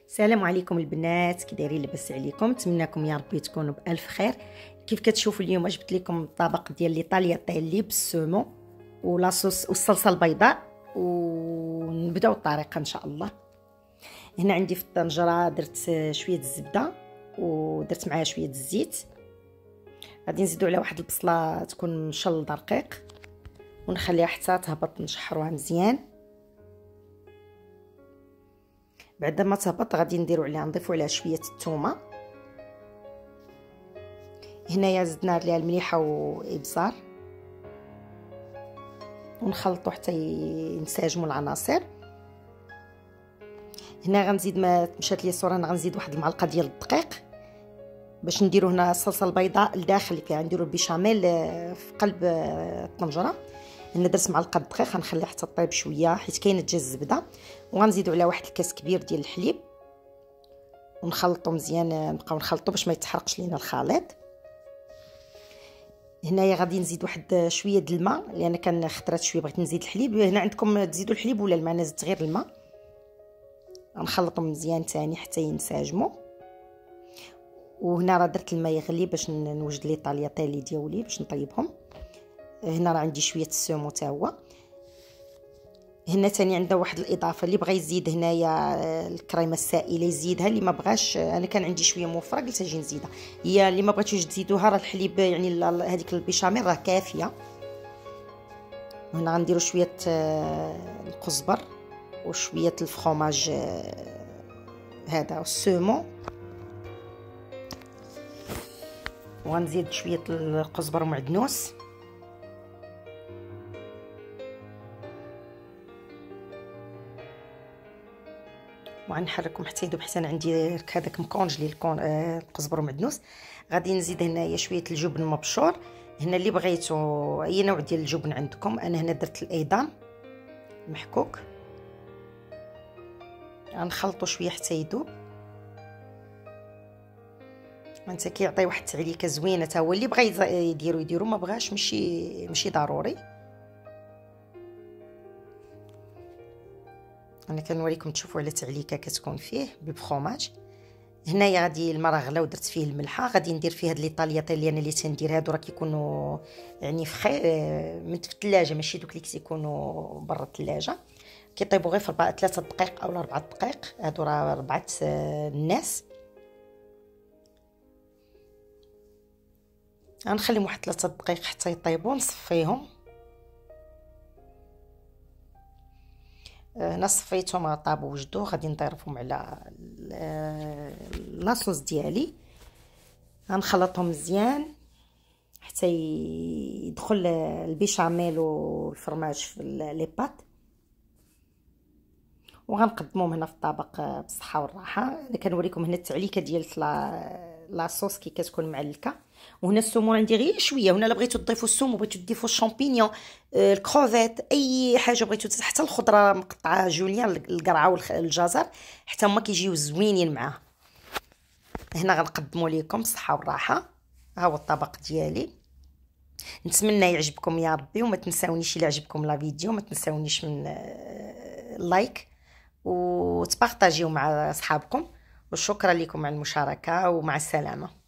السلام عليكم البنات، كي دايرين؟ لاباس عليكم؟ نتمنىكم يا ربي تكونوا بالف خير. كيف كتشوفوا اليوم جبت لكم الطبق ديال ليطاليا طيلي بالسومو ولاصوص والصلصه البيضاء، ونبداو الطريقه ان شاء الله. هنا عندي في الطنجره درت شويه الزبده ودرت معاها شويه الزيت. غادي نزيدو على واحد البصله تكون مشلضه رقيق ونخليها حتى تهبط، نشحروها مزيان. بعد ما تهبط غادي نديرو عليها، نضيفو عليها شويه الثومه. هنايا زدنا عليها المليحه وابزار ونخلطو حتى ينسجموا العناصر. هنا غنزيد، ما مشات لي الصوره، غنزيد واحد المعلقه ديال الدقيق باش نديرو هنا الصلصه البيضاء لداخل، كي نديرو البيشاميل في قلب الطنجره. هنا درت معلقه دقيق، غنخليها حتى طيب شويه حيت كاينه دجاج الزبده، وغنزيدو عليها واحد الكاس كبير ديال الحليب ونخلطو مزيان. نبقاو نخلطو باش ما يتحرقش لينا الخليط. هنايا غادي نزيد واحد شويه د الماء لان كان خطرات شويه، بغيت نزيد الحليب. هنا عندكم تزيدوا الحليب ولا الماء، انا زدت غير الماء. غنخلطهم مزيان ثاني حتى ينسجموا. وهنا راه درت الماء يغلي باش نوجد لي طالياتيلي ديالي باش نطيبهم. هنا راه عندي شويه السومو حتى هو. هنا ثاني عندنا واحد الاضافه، اللي بغى يزيد هنايا الكريمه السائله يزيدها، اللي ما بغاش، انا كان عندي شويه موفره قلت اجي نزيدها. هي اللي ما بغيتوش تزيدوها راه الحليب يعني هذيك البيشاميل راه كافيه. هنا غنديروا شويه القزبر وشويه الفرomاج هذا والسومو، وغنزيد شويه القزبر ومعدنوس. وغنحركهم حتى يذوب، حتى انا عندي هذاك مكونجلي القزبر ومعدنوس. غادي نزيد هنايا شويه الجبن مبشور. هنا اللي بغيتو اي نوع ديال الجبن عندكم، انا هنا درت الايضان محكوك. غنخلطو شويه حتى يذوب. انت كيعطي واحد التعليكه زوينه، حتى هو اللي بغى يديرو ما بغاش ماشي ضروري. انا كنوريكم تشوفوا على تعليكه كتكون فيه بالفرomاج. هنايا غادي الماء راه غلا ودرت فيه الملحه. غادي ندير فيه هاد لي طالياتيلي انا اللي تندير هادو راه كيكونوا يعني من في الثلاجه، ماشي دوك اللي كيكونوا برا الثلاجه. كيطيبوا غير في 3 دقائق او 4 دقائق. هادو راه 4 الناس. غنخليهم واحد 3 دقائق حتى يطيبوا، نصفيهم. هنا صفيتهم طابوا وجدوا. غادي نضيفهم على لاصوص ديالي. غنخلطهم مزيان حتى يدخل البيشاميل والفرماج في لي بات، وغنقدمهم هنا في الطبق بالصحه والراحه. انا كنوريكم هنا التعليكه ديال لاصوص كي كتكون معلكه. وهنا السومون عندي غير شويه. هنا الا بغيتو تضيفوا السومو، بغيتو تضيفوا الشامبينيون، الكروفيت، اي حاجه بغيتو، حتى الخضره مقطعه جوليان، القرعه والجزر، حتى هما كيجيو زوينين معاه. هنا غنقدموا لكم بالصحه والراحه. ها هو الطبق ديالي. نتمنى يعجبكم يا ربي، وما تنساونيش الا عجبكم لا فيديو ما تنساونيش من اللايك وتبارطاجيو مع اصحابكم. وشكرا لكم على المشاركه، ومع السلامه.